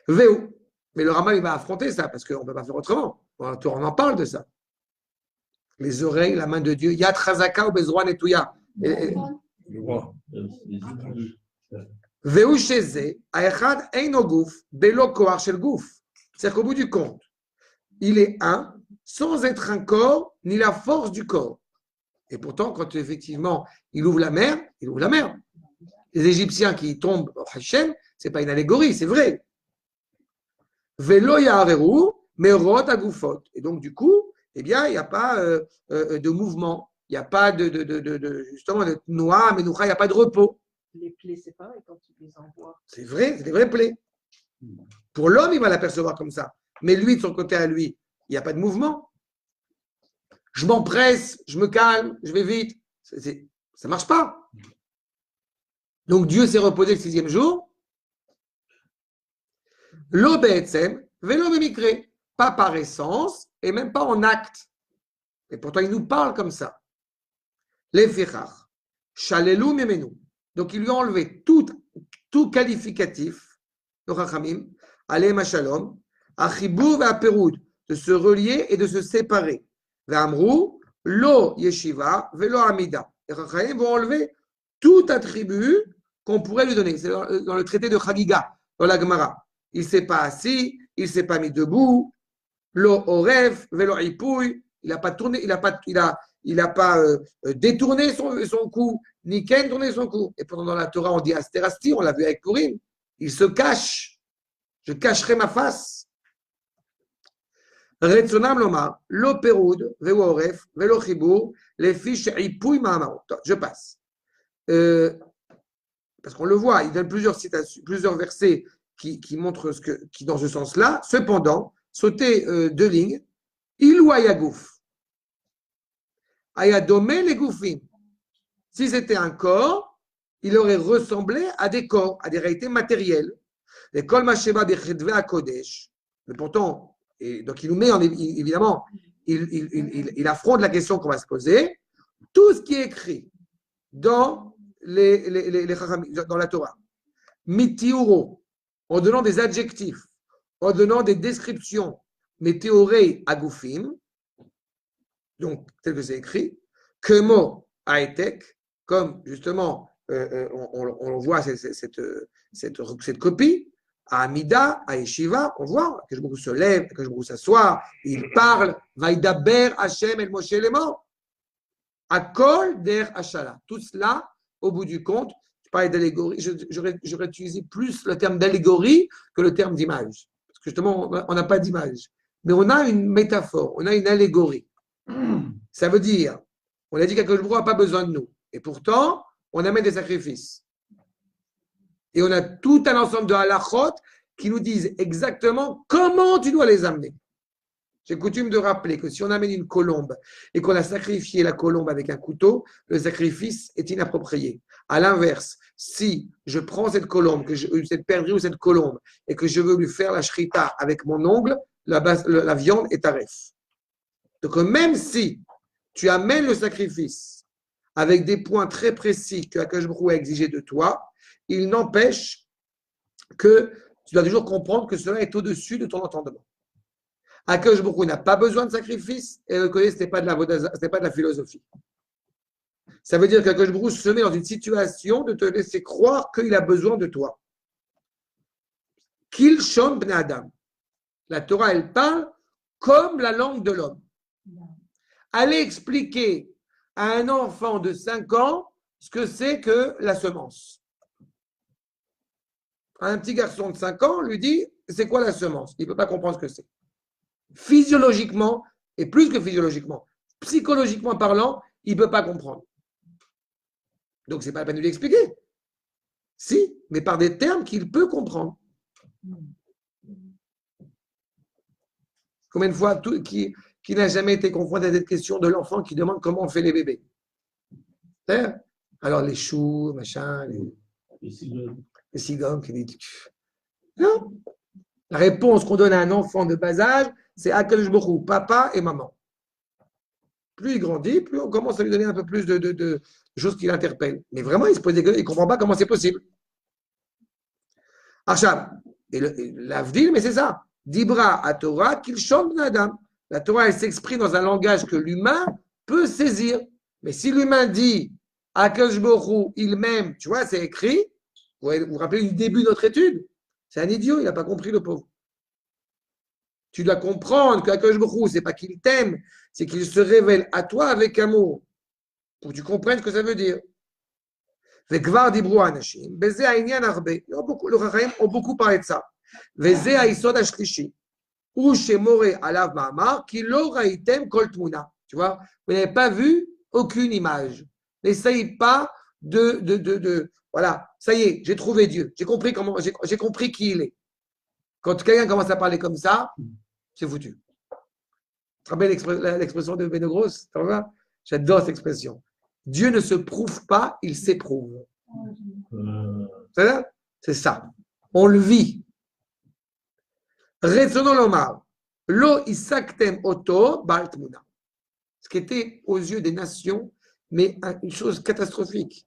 Véo. Mais le Rambam, il va affronter ça, parce qu'on ne peut pas faire autrement. On en parle de ça. Les oreilles, la main de Dieu. Yad chazaka ou bezroa netouya. Véu sheze, aechad eino guf, belo koar shel guf. C'est-à-dire qu'au bout du compte, il est un, sans être un corps, ni la force du corps. Et pourtant, quand effectivement, il ouvre la mer, il ouvre la mer. Les Égyptiens qui tombent au Hachem, ce n'est pas une allégorie, c'est vrai. Velo yahareru, merot agufot. Et donc, du coup, eh bien, il n'y a pas de mouvement, il n'y a pas justement de noix, menoucha, il n'y a pas de repos. Les plaies, c'est pareil quand tu les envoies. C'est vrai, c'est des vraies plaies. Pour l'homme, il va l'apercevoir comme ça. Mais lui, de son côté à lui, il n'y a pas de mouvement. Je m'empresse, je me calme, je vais vite. Ça ne marche pas. Donc, Dieu s'est reposé le 6e jour. Lo be'etzem, velo be'mikre. Pas par essence et même pas en acte. Et pourtant, il nous parle comme ça. Les fichach, shalelu memenu. Donc, il lui a enlevé tout qualificatif, le Chachamim, Aleim Shalom, Achibou ve'aperoud, de se relier et de se séparer. Ve'amrou, lo yeshiva, velo amida. Les Chachamim vont enlever tout attribut qu'on pourrait lui donner. C'est dans le traité de Chagiga, dans la Gemara. Il ne s'est pas assis, il ne s'est pas mis debout, lo oref, velo ipouille, il n'a pas tourné, il n'a pas détourné son cou, ni ken tourné son cou. Et pendant dans la Torah, on dit Asterasti, on l'a vu avec Purim, il se cache. Je cacherai ma face. Retsonam lomar, lo peroud, velo oref, velo chibur, les fiches ipouille ma'amarot. Je passe. Parce qu'on le voit, il donne plusieurs citations, plusieurs versets qui montrent qui dans ce sens-là. Cependant, sauter deux lignes, il ou ayagouf. Ayadomé les goufim. Si c'était un corps, il aurait ressemblé à des corps, à des réalités matérielles. Les kol masheba bechedve à Kodesh. Mais pourtant, et donc il nous met évidemment, il affronte la question qu'on va se poser. Tout ce qui est écrit dans dans la Torah, mitiuro, en donnant des adjectifs, en donnant des descriptions, météoré agoufim, donc tel que c'est écrit, kemo aetek, comme justement on voit cette copie, à Amida, à Yeshiva, on voit que je se lève, que je s'assoit, il parle, Vaïdaber Hashem el Moshe Lemo, Akol der Hashala. Tout cela, au bout du compte, je parlais d'allégorie, j'aurais utilisé plus le terme d'allégorie que le terme d'image. Parce que justement, on n'a pas d'image. Mais on a une métaphore, on a une allégorie. Ça veut dire, on a dit qu'Akadosh Baruch Hu n'a pas besoin de nous. Et pourtant, on amène des sacrifices. Et on a tout un ensemble de halachot qui nous disent exactement comment tu dois les amener. J'ai coutume de rappeler que si on amène une colombe et qu'on a sacrifié la colombe avec un couteau, le sacrifice est inapproprié. À l'inverse, si je prends cette colombe, cette perdrix ou cette colombe, et que je veux lui faire la shrita avec mon ongle, la viande est taref. Donc même si tu amènes le sacrifice avec des points très précis que Akadosh Baruch Hu a exigé de toi, il n'empêche que tu dois toujours comprendre que cela est au-dessus de ton entendement. Akadosh Baruch Hu n'a pas besoin de sacrifice et reconnaît que ce n'est pas de la philosophie. Ça veut dire qu'Akadosh Baruch Hu se met dans une situation de te laisser croire qu'il a besoin de toi. Kil shon bnei Adam. La Torah, elle parle comme la langue de l'homme. Allez expliquer à un enfant de 5 ans ce que c'est que la semence. Un petit garçon de 5 ans lui dit c'est quoi la semence? Il ne peut pas comprendre ce que c'est. Physiologiquement, et plus que physiologiquement, psychologiquement parlant, il ne peut pas comprendre. Donc, ce n'est pas la peine de lui expliquer. Si, mais par des termes qu'il peut comprendre. Combien de fois qui n'a jamais été confronté à cette question de l'enfant qui demande comment on fait les bébés? Alors, les choux, machin, les cigognes qui disent non. La réponse qu'on donne à un enfant de bas âge, c'est Akadosh Baruch Hu, papa et maman. Plus il grandit, plus on commence à lui donner un peu plus de choses qui l'interpellent. Mais vraiment, il se pose des questions, il ne comprend pas comment c'est possible. Achab, et l'avdil, mais c'est ça. Dibra à Torah qu'il chante Nadam. La Torah, elle s'exprime dans un langage que l'humain peut saisir. Mais si l'humain dit Akadosh Baruch Hu, il m'aime, tu vois, c'est écrit. Vous vous rappelez du début de notre étude? C'est un idiot, il n'a pas compris le pauvre. Tu dois comprendre qu'Akadosh Baruch Hu, ce n'est pas qu'il t'aime, c'est qu'il se révèle à toi avec amour. Pour que tu comprennes ce que ça veut dire. וכבר דיברו האנשים, בזה העניין הרבה, החכמים ont beaucoup parlé de ça. וזה היסוד השלישי, הוא שמורה עליו מאמר, כי לא ראיתם כל תמונה. Tu vois, vous n'avez pas vu aucune image. N'essayez pas voilà, ça y est, j'ai trouvé Dieu. J'ai compris qui il est. Quand quelqu'un commence à parler comme ça, c'est foutu. Tu te rappelles l'expression de Benogros? J'adore cette expression. Dieu ne se prouve pas, il s'éprouve. C'est ça. On le vit. Retzono lomar, lo isaktem oto bal tmuna. Ce qui était aux yeux des nations, mais une chose catastrophique.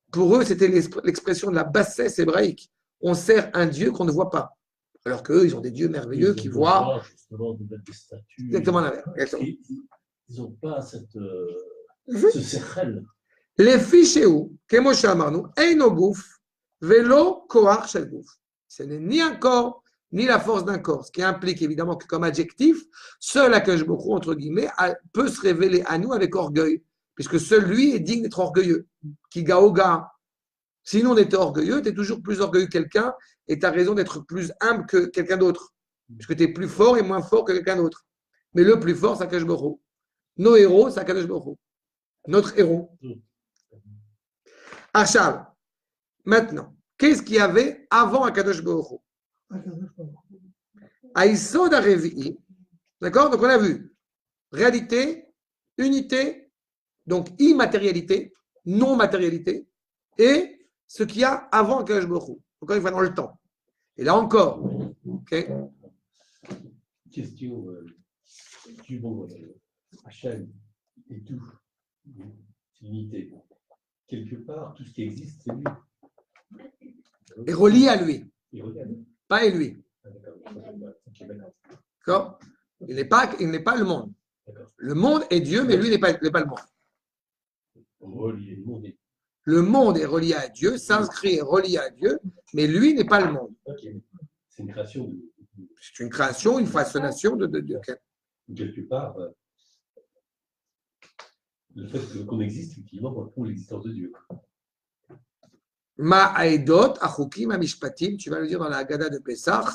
Pour eux, c'était l'expression de la bassesse hébraïque. On sert un Dieu qu'on ne voit pas. Alors qu'eux, ils ont des dieux merveilleux qui voient. Justement, de mettre des statues. Exactement l'inverse. Ils n'ont pas ce sechel. Les fiches où, comme je amarnu, eino gouf, velo koach shel gouf. Ce n'est ni un corps, ni la force d'un corps. Ce qui implique évidemment que comme adjectif, seul Akadosh Baruch Hu, entre guillemets, peut se révéler à nous avec orgueil, puisque seul lui est digne d'être orgueilleux. Qui gaoga. Sinon, on était orgueilleux, tu es toujours plus orgueilleux que quelqu'un et tu as raison d'être plus humble que quelqu'un d'autre. Puisque tu es plus fort et moins fort que quelqu'un d'autre. Mais le plus fort, c'est Akadosh Baruch Hu. Nos héros, c'est Akadosh Baruch Hu. Notre héros. Achal. Maintenant, qu'est-ce qu'il y avait avant Akadosh Baruch Hu? Aïsod Arevi'i. D'accord? Donc on a vu réalité, unité, donc immatérialité, non-matérialité, et ce qu'il y a avant Akadosh Baruch Hu. Encore une fois dans le temps. Et là encore, ok? Question du bon Hachem et tout, unité. Quelque part, tout ce qui existe, c'est lui. Et relié à lui. Et regarde. Pas et lui. Ah, d'accord. D'accord? Il n'est pas le monde. D'accord. Le monde est Dieu, mais lui n'est pas le monde. Relié, le monde est. Le monde est relié à Dieu, s'inscrit est relié à Dieu, mais lui n'est pas le monde. Ok. C'est une création de. C'est une création, une façonnation de Dieu. Quelque part, le fait qu'on existe, effectivement, prouve l'existence de Dieu. Ma'aedot, achukim, amishpatim, tu vas le dire dans la Haggadah de Pessah,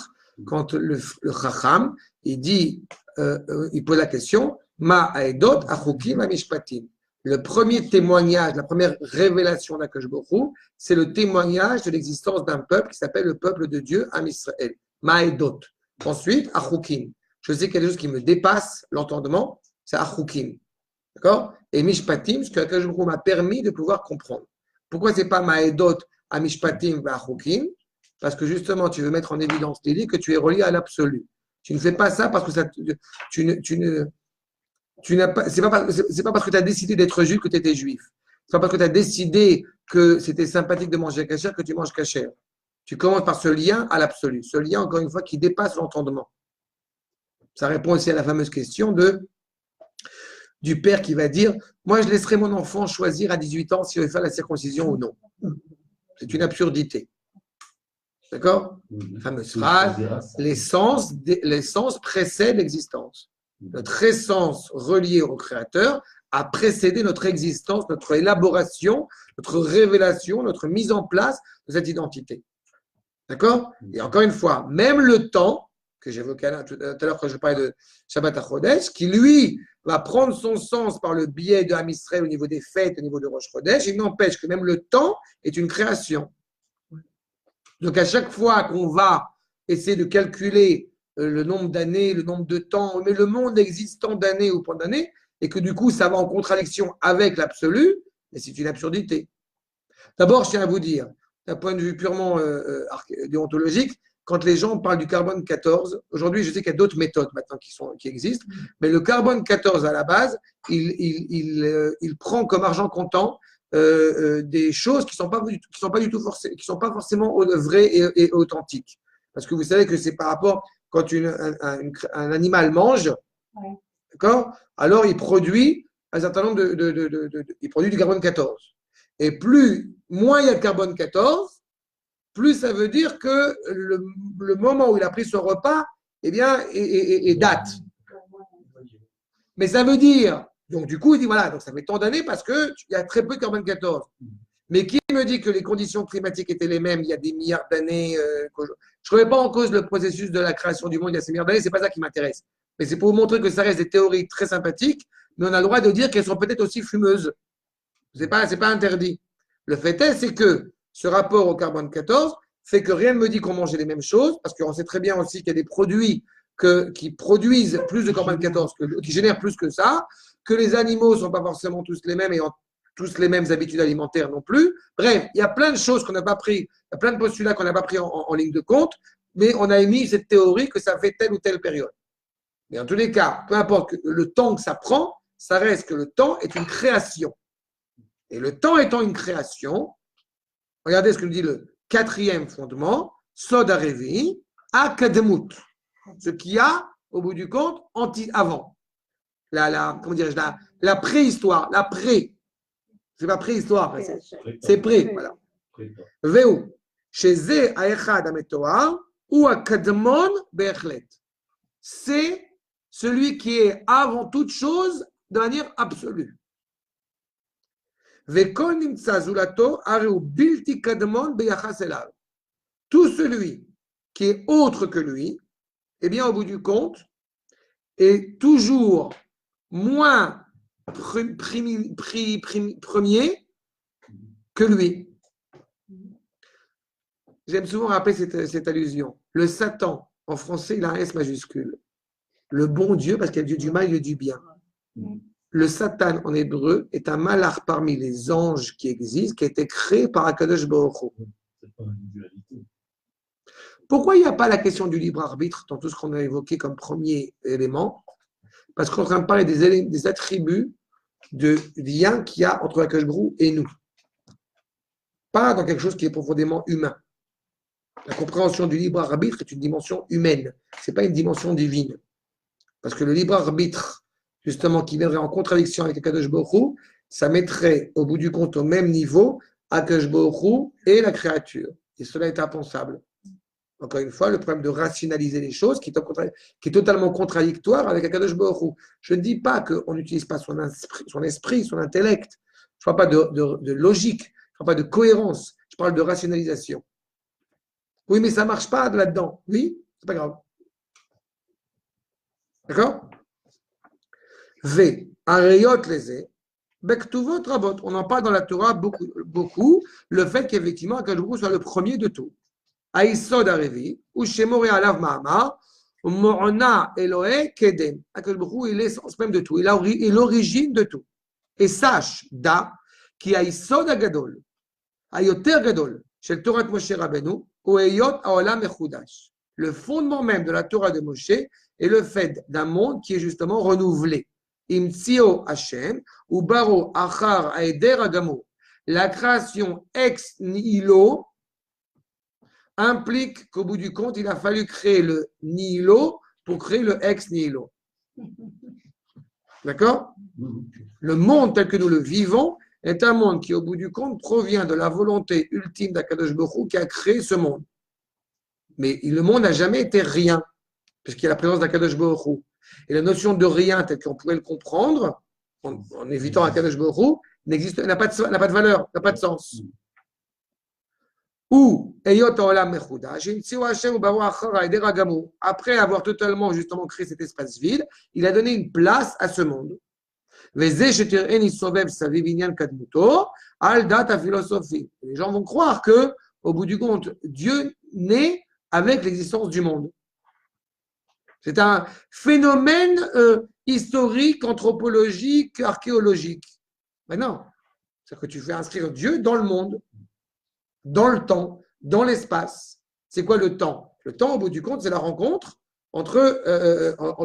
quand le Chacham, il dit, il pose la question, Ma'aedot, achukim, amishpatim. Le premier témoignage, la première révélation d'Akadosh Baruch Hu, c'est le témoignage de l'existence d'un peuple qui s'appelle le peuple de Dieu, Am Israël. Ma'aedot. Ensuite, achukim. Je sais qu'il y a des choses qui me dépassent l'entendement, c'est achukim. D'accord? Et mishpatim, ce que Akadosh Baruch Hu m'a permis de pouvoir comprendre. Pourquoi ce n'est pas Ma'aedot, Amishpatim, Achukim? Parce que justement, tu veux mettre en évidence l'idée que tu es relié à l'absolu. Tu ne fais pas ça parce que ça, c'est pas parce que tu as décidé d'être juif que tu étais juif. C'est pas parce que tu as décidé que c'était sympathique de manger kasher que tu manges kasher. Tu commences par ce lien à l'absolu. Ce lien, encore une fois, qui dépasse l'entendement. Ça répond aussi à la fameuse question du père qui va dire « Moi, je laisserai mon enfant choisir à 18 ans s'il veut faire la circoncision ou non. » C'est une absurdité. D'accord? La fameuse phrase « L'essence précède l'existence. » Notre essence reliée au Créateur a précédé notre existence, notre élaboration, notre révélation, notre mise en place de cette identité. D'accord? Et encore une fois, même le temps, que j'évoquais tout à l'heure quand je parlais de Shabbat HaChodesh, qui lui va prendre son sens par le biais de Am Israël au niveau des fêtes, au niveau de Rosh Chodesh, il n'empêche que même le temps est une création. Donc à chaque fois qu'on va essayer de calculer le nombre d'années, le nombre de temps, mais le monde existant d'années ou point d'années, et que du coup ça va en contradiction avec l'absolu, mais c'est une absurdité. D'abord, je tiens à vous dire, d'un point de vue purement déontologique, quand les gens parlent du carbone 14, aujourd'hui, je sais qu'il y a d'autres méthodes maintenant qui existent, mais le carbone 14, à la base, il prend comme argent comptant des choses qui ne sont pas forcément vraies et authentiques. Parce que vous savez que c'est par rapport, quand un animal mange, ouais. D'accord, alors il produit un certain nombre il produit du carbone 14. Et moins il y a de carbone 14, plus ça veut dire que le moment où il a pris son repas, eh bien, date. Mais ça veut dire, donc du coup, il dit voilà, donc ça fait tant d'années parce qu'il y a très peu de carbone 14. Mais qui me dit que les conditions climatiques étaient les mêmes il y a des milliards d'années je ne remets pas en cause le processus de la création du monde il y a ces milliards d'années, ce n'est pas ça qui m'intéresse. Mais c'est pour vous montrer que ça reste des théories très sympathiques, mais on a le droit de dire qu'elles sont peut-être aussi fumeuses. Ce n'est pas interdit. Le fait est, c'est que ce rapport au carbone 14 fait que rien ne me dit qu'on mangeait les mêmes choses, parce qu'on sait très bien aussi qu'il y a des produits qui produisent plus de carbone 14, qui génèrent plus que ça, que les animaux ne sont pas forcément tous les mêmes et ont tous les mêmes habitudes alimentaires non plus. Bref, il y a plein de choses qu'on n'a pas pris, il y a plein de postulats qu'on n'a pas pris en ligne de compte, mais on a émis cette théorie que ça fait telle ou telle période. Mais en tous les cas, peu importe le temps que ça prend, ça reste que le temps est une création. Et le temps étant une création, regardez ce que nous dit le 4e fondement, Sod HaRevi'i, Akademut, ce qu'il y a, au bout du compte, avant. La préhistoire, la pré. C'est pas préhistoire, Après, c'est Hachem. c'est pré, voilà. Veu, chez Zé Aechad Ametoar ou à Kadmon Be'echlet. C'est celui qui est avant toute chose de manière absolue. Vekol nimtza zulato areu bilti kadmon beyachas elav. Tout celui qui est autre que lui, eh bien, au bout du compte, est toujours moins premier que lui. J'aime souvent rappeler cette allusion. Le Satan, en français, il a un S majuscule. Le bon Dieu, parce qu'il y a Dieu du mal, il y a du bien. Le Satan, en hébreu, est un malach parmi les anges qui existent, qui a été créé par Akadosh Baruch Hu. Pourquoi il n'y a pas la question du libre arbitre dans tout ce qu'on a évoqué comme premier élément? Parce qu'on est en train de parler des attributs de lien qu'il y a entre Akadosh Baruch Hu et nous. Pas dans quelque chose qui est profondément humain. La compréhension du libre arbitre est une dimension humaine, ce n'est pas une dimension divine. Parce que le libre arbitre, justement, qui viendrait en contradiction avec Akadosh Baruch Hu, ça mettrait au bout du compte au même niveau Akadosh Baruch Hu et la créature. Et cela est impensable. Encore une fois, le problème de rationaliser les choses qui est totalement contradictoire avec Akadosh Baruch Hu. Je ne dis pas qu'on n'utilise pas son esprit, son intellect. Je ne parle pas de logique, je ne parle pas de cohérence, je parle de rationalisation. Oui, mais ça ne marche pas là-dedans. Oui, c'est pas grave. D'accord? V. Areyot leze. Bektuvot rabot. On en parle dans la Torah beaucoup. Le fait qu'effectivement, Akadosh Baruch Hu soit le premier de tout. Aïsod Arevi, ou Shemore Alav Mahamar, Morna Elohe Kedem. Akadosh Baruch Hu est l'essence même de tout. Il est l'origine de tout. Et sache, da, qui Aïsod Agadol, Ayoter Gadol, chez le Torah de Moshe Rabbeinu, ou Eyot Aolam Echudash. Le fondement même de la Torah de Moshe est le fait d'un monde qui est justement renouvelé. Imtsio Hashem, ou Baro Achar Aeder Agamo. La création ex nihilo implique qu'au bout du compte, il a fallu créer le nihilo pour créer le ex nihilo. D'accord? Le monde tel que nous le vivons est un monde qui, au bout du compte, provient de la volonté ultime d'Akadosh Baruch Hu qui a créé ce monde. Mais le monde n'a jamais été rien, puisqu'il y a la présence d'Akadosh Baruch Hu. Et la notion de rien, telle qu'on pourrait le comprendre, en évitant Akadosh Baruch Hu, n'a pas de valeur, n'a pas de sens. Ou, après avoir totalement justement créé cet espace vide, il a donné une place à ce monde. Les gens vont croire que, au bout du compte, Dieu naît avec l'existence du monde. C'est un phénomène historique, anthropologique, archéologique. Mais non, c'est que tu fais inscrire Dieu dans le monde, dans le temps, dans l'espace. C'est quoi le temps? Le temps, au bout du compte, c'est la rencontre entre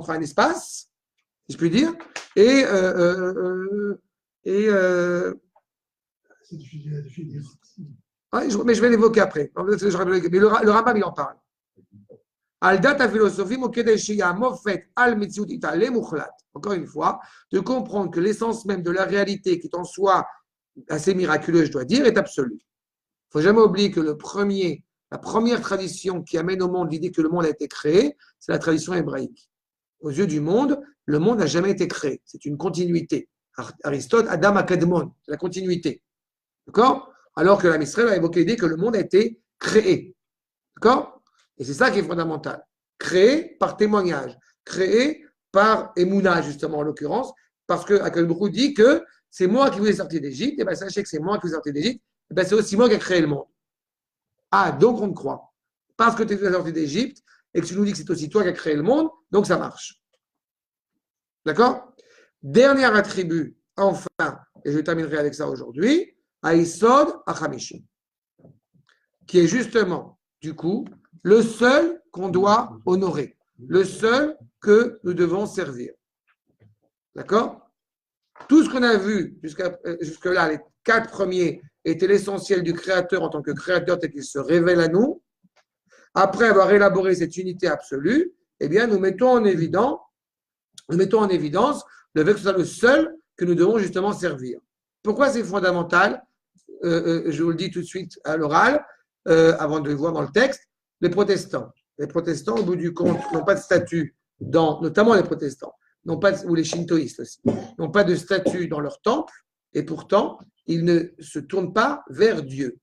un espace, si je puis dire, et mais je vais l'évoquer après. Mais le Rambam, il en parle. Encore une fois, de comprendre que l'essence même de la réalité, qui est en soi assez miraculeuse, je dois dire, est absolue. Il ne faut jamais oublier que la première tradition qui amène au monde l'idée que le monde a été créé, c'est la tradition hébraïque. Aux yeux du monde, le monde n'a jamais été créé. C'est une continuité. Aristote, Adam Akadmon, c'est la continuité. D'accord? Alors que la Misraël a évoqué l'idée que le monde a été créé. D'accord? Et c'est ça qui est fondamental. Créé par témoignage. Créé par Emouna, justement, en l'occurrence, parce que Akadosh Baruch Hu dit que c'est moi qui vous ai sorti d'Égypte, et bien sachez que c'est moi qui vous ai sorti d'Égypte, et bien c'est aussi moi qui ai créé le monde. Ah, donc on te croit. Parce que tu es sorti d'Égypte, et que tu nous dis que c'est aussi toi qui as créé le monde, donc ça marche. D'accord? Dernier attribut, enfin, et je terminerai avec ça aujourd'hui, Aïsod Achamishim, qui est justement, du coup, le seul qu'on doit honorer, le seul que nous devons servir. D'accord? Tout ce qu'on a vu jusque-là, les 4 premiers, était l'essentiel du Créateur en tant que Créateur tel qu'il se révèle à nous. Après avoir élaboré cette unité absolue, eh bien, nous mettons en évidence le fait que ce soit le seul que nous devons justement servir. Pourquoi c'est fondamental? Je vous le dis tout de suite à l'oral, avant de le voir dans le texte. Les protestants, au bout du compte, n'ont pas de statut, notamment les protestants, ou les shintoïstes aussi, n'ont pas de statut dans leur temple, et pourtant, ils ne se tournent pas vers Dieu.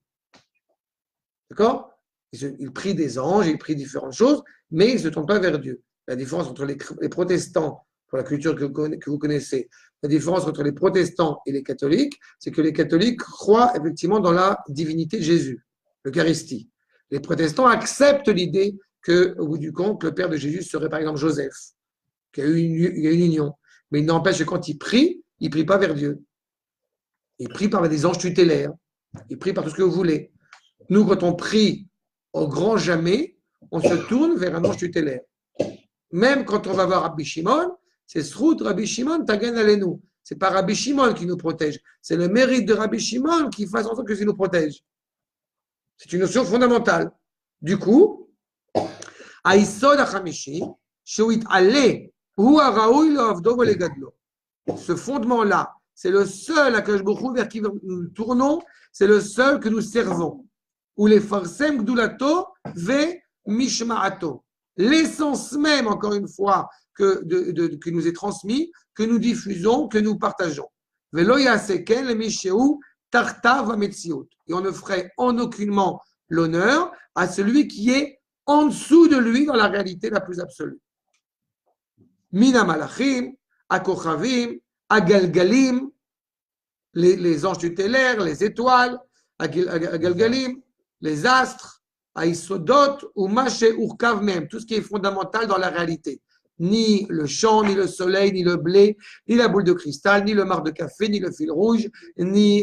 D'accord? Ils prient des anges, ils prient différentes choses, mais ils ne se tournent pas vers Dieu. La différence entre les protestants, pour la culture que vous connaissez, la différence entre les protestants et les catholiques, c'est que les catholiques croient effectivement dans la divinité de Jésus, l'Eucharistie. Les protestants acceptent l'idée qu'au bout du compte, le père de Jésus serait par exemple Joseph, qu'il y a une union. Mais il n'empêche que quand ils ne prient pas vers Dieu. Ils prient par des anges tutélaires, ils prient par tout ce que vous voulez. Nous, quand on prie au grand jamais, on se tourne vers un ange tutélaire. Même quand on va voir Rabbi Shimon, c'est Srout Rabbi Shimon, Tagen Alenu. C'est pas Rabbi Shimon qui nous protège. C'est le mérite de Rabbi Shimon qui fasse en sorte que ça nous protège. C'est une notion fondamentale. Du coup, Aïsod Achamishi, Shouit Ale, ou Araoui lo Avdo le Gadlo. Ce fondement-là, c'est le seul à vers qui nous tournons, c'est le seul que nous servons. Ou les Farsem Gdulato ve Mishma'ato. L'essence même, encore une fois, que nous est transmis, que nous diffusons, que nous partageons. Et on ne ferait en aucunement l'honneur à celui qui est en dessous de lui dans la réalité la plus absolue. Mina Malachim, Akochavim, Agalgalim, les anges tutélaires, les étoiles, Agalgalim, les astres, Aïsodot ou Maché Urkav même, tout ce qui est fondamental dans la réalité. Ni le champ, ni le soleil, ni le blé, ni la boule de cristal, ni le marc de café, ni le fil rouge, ni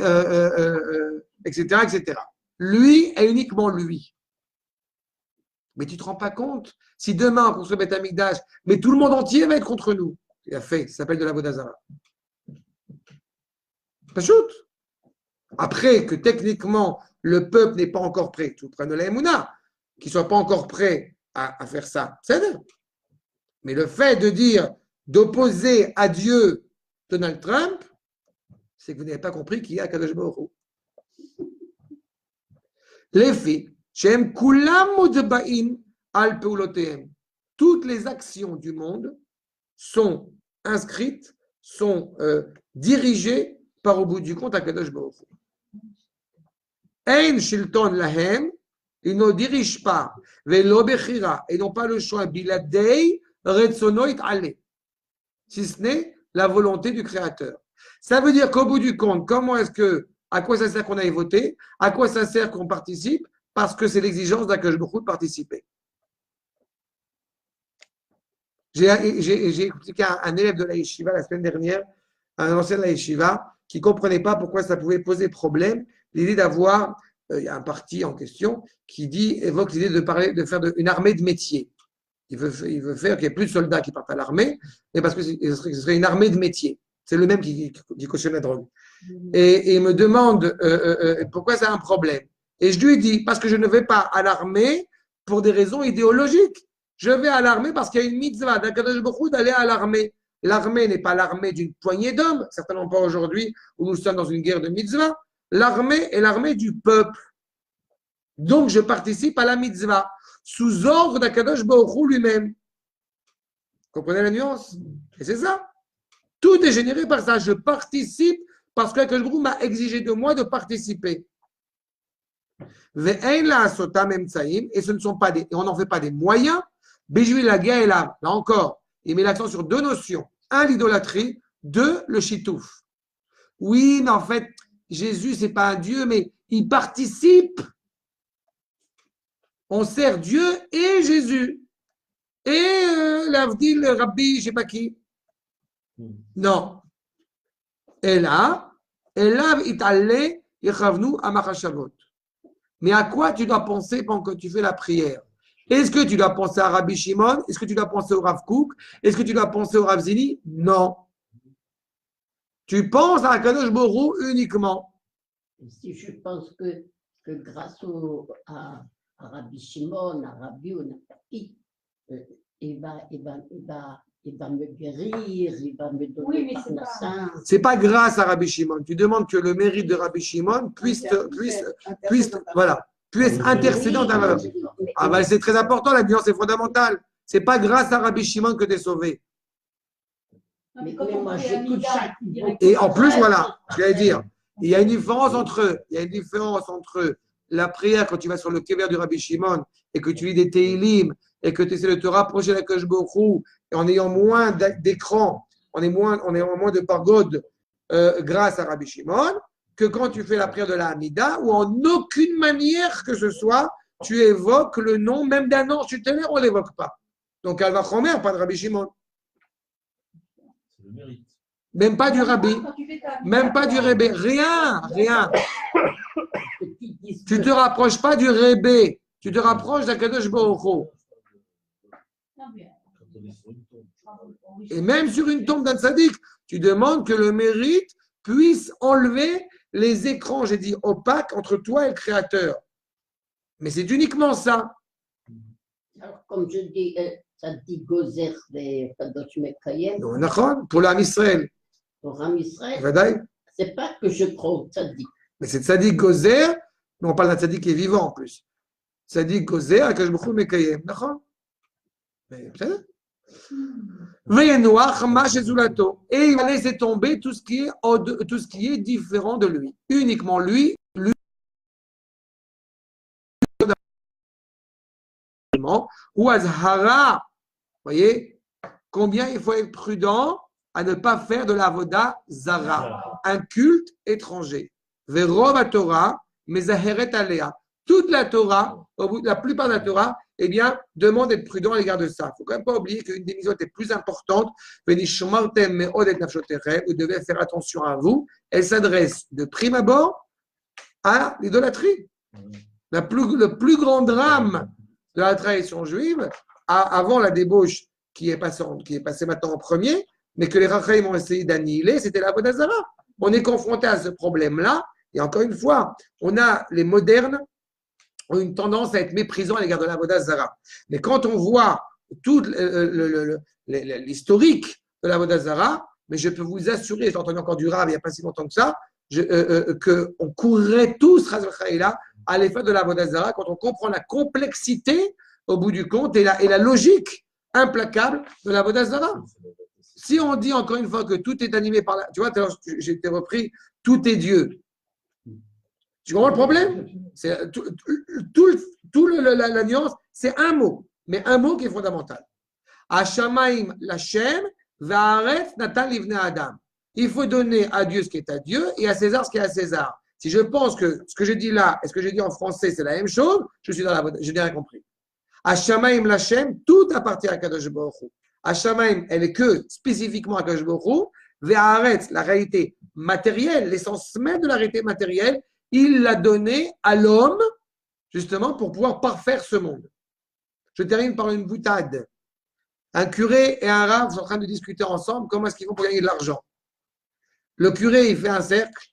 etc., etc. Lui est uniquement lui. Mais tu ne te rends pas compte, si demain on construit Beth Amikdash, mais tout le monde entier va être contre nous. Il a fait, ça s'appelle de la Vodazara. Pas shoot. Après que techniquement le peuple n'est pas encore prêt, tout près de la Emouna, qu'il ne soit pas encore prêt à faire ça, c'est vrai. Mais le fait de dire, d'opposer à Dieu Donald Trump, c'est que vous n'avez pas compris qu'il y a Kadosh Baruch Hu. Les filles, Shem Kulam Mudba'im al Peulotehem. Toutes les actions du monde sont inscrites, sont dirigées par au bout du compte à Kadosh Baruch Hu. Ein Shilton Lahem, ils ne dirigent pas, Velo Bechira, et n'ont pas le choix, Biladei, Retsonoit Ale, si ce n'est la volonté du Créateur. Ça veut dire qu'au bout du compte, à quoi ça sert qu'on aille voter? À quoi ça sert qu'on participe? Parce que c'est l'exigence d'Akadosh Baruch Hu de participer. J'ai expliqué à un élève de la Yeshiva la semaine dernière, un ancien de la Yeshiva, qui ne comprenait pas pourquoi ça pouvait poser problème, l'idée d'avoir, il y a un parti en question qui évoque l'idée de faire une armée de métiers. Il veut faire qu'il n'y ait plus de soldats qui partent à l'armée, mais parce que ce serait une armée de métiers. C'est le même qui cautionne la drogue. Et il me demande pourquoi c'est un problème. Et je lui dis, parce que je ne vais pas à l'armée pour des raisons idéologiques. Je vais à l'armée parce qu'il y a une mitzvah d'Akadosh Baruch Hu d'aller à l'armée. L'armée n'est pas l'armée d'une poignée d'hommes, certainement pas aujourd'hui où nous sommes dans une guerre de mitzvah. L'armée est l'armée du peuple. Donc je participe à la mitzvah sous ordre d'Akadosh Baruch Hu lui-même. Vous comprenez la nuance? Et c'est ça. Tout est généré par ça. Je participe parce qu'Akadosh Baruch Hu m'a exigé de moi de participer. Et ce ne sont pas et on n'en fait pas des moyens. Là encore, il met l'accent sur deux notions. Un, l'idolâtrie. Deux, le chitouf. Oui, mais en fait, Jésus, ce n'est pas un Dieu, mais il participe. On sert Dieu et Jésus. Et l'Avdil, le Rabbi, je ne sais pas qui. Non. Et là, Itale, Yechavnu, Amachashavot. Mais à quoi tu dois penser pendant que tu fais la prière? Est-ce que tu dois penser à Rabbi Shimon? Est-ce que tu dois penser au Rav Kook? Est-ce que tu dois penser au Rav Zini? Non. Tu penses à Kadosh Baruch Hu uniquement. Si je pense que grâce à Rabbi Shimon, à Rabbi Onapaki, il va il va me guérir, il va me donner Oui, mais par c'est la pas- sainte. C'est pas grâce à Rabbi Shimon. Tu demandes que le mérite de Rabbi Shimon puisse intercéder en ta faveur. Ah ben c'est très important, la nuance est fondamentale. C'est pas grâce à Rabbi Shimon que tu es sauvé. Mais moi, j'écoute chaque Et en plus, voilà, je vais dire, il y a une différence entre la prière quand tu vas sur le kéver du Rabbi Shimon et que tu lis des Teilim et que tu essaies de te rapprocher de la Kosh Borou et en ayant moins d'écran, en ayant moins de pagode grâce à Rabbi Shimon, que quand tu fais la prière de la Hamida où en aucune manière que ce soit, tu évoques le nom même d'un ange tutélaire, on ne l'évoque pas. Donc, elle va chomer, pas de Rabbi Shimon. C'est le mérite. Même pas du Rabbi, même pas du Rébé, rien. Tu ne te rapproches pas du Rébé, tu te rapproches d'Akadosh Baruch Hu. Quand on est sur une tombe. Et même sur une tombe d'un tzaddik, tu demandes que le mérite puisse enlever les écrans, j'ai dit, opaques entre toi et le Créateur. Mais c'est uniquement ça. Alors, comme je dis, ça dit Gozer des Kadosh Mekayem, Non, d'accord. Pour l'âme Israël, pour Ram Israël, Vadaï. c'est pas que je crois au tzaddik. Mais c'est tzaddik gozer, mais on parle d'un tzaddik qui est vivant en plus. Tzaddik gozer, Akadosh Baruch Hu mekayem, d'accord. Mais בסדר. Veyenouach ma shezulato. Et il va laisser tomber tout ce qui est différent de lui. Uniquement lui. Ou azhara. Voyez combien il faut être prudent à ne pas faire de l'avoda zara, un culte étranger. Verova Torah, mezaheret alea. Toute la Torah, la plupart de la Torah, eh bien, demande d'être prudent à l'égard de ça. Il ne faut quand même pas oublier qu'une des missions est plus importante. Vous devez faire attention à vous. Elle s'adresse de prime abord à l'idolâtrie. Le plus grand drame de la tradition juive, avant la débauche qui est passée maintenant en premier, mais que les Rachaïm ont essayé d'annihiler, c'était la Avodah Zara. On est confronté à ce problème-là, et encore une fois, les modernes ont une tendance à être méprisants à l'égard de la Avodah Zara. Mais quand on voit tout l'historique de la Avodah Zara, mais je peux vous assurer, j'ai entendu encore du Rav il n'y a pas si longtemps que ça, qu'on courrait tous, à l'effet de la Avodah Zara, quand on comprend la complexité, au bout du compte, et la logique implacable de la Avodah Zara. Si on dit encore une fois que tout est animé par la... Tu vois, j'ai été repris, tout est Dieu. Tu comprends le problème? C'est, la nuance, c'est un mot, mais un mot qui est fondamental. Hashamaim Lachem, Va'aretz Natan Livne Adam. Il faut donner à Dieu ce qui est à Dieu et à César ce qui est à César. Si je pense que ce que j'ai dit là et ce que j'ai dit en français, c'est la même chose, je suis dans la bonne. Je n'ai rien compris. Hashamaim Lachem, tout appartient à Kadosh Baruch Hu. Hashamaim, elle est que spécifiquement à Kadosh Baruch Hu. Ve'aretz, la réalité matérielle, l'essence même de la réalité matérielle, il l'a donné à l'homme, justement, pour pouvoir parfaire ce monde. Je termine par une boutade. Un curé et un rav sont en train de discuter ensemble comment est-ce qu'ils font pour gagner de l'argent. Le curé, il fait un cercle.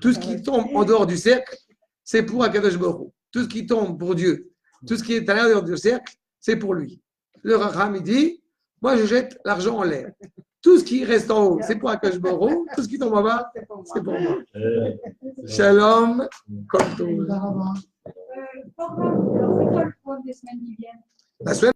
Tout ce qui tombe en dehors du cercle, c'est pour Akadosh Baruch Hu. Tout ce qui tombe pour Dieu, tout ce qui est à l'intérieur du cercle, c'est pour lui. Le rav, il dit, moi, je jette l'argent en l'air. Tout ce qui reste en haut, c'est pour Akadosh Baruch Hu. Tout ce qui tombe en bas, c'est pour moi. Shalom, comme tout. Alors, c'est quoi le point des semaines qui viennent? La semaine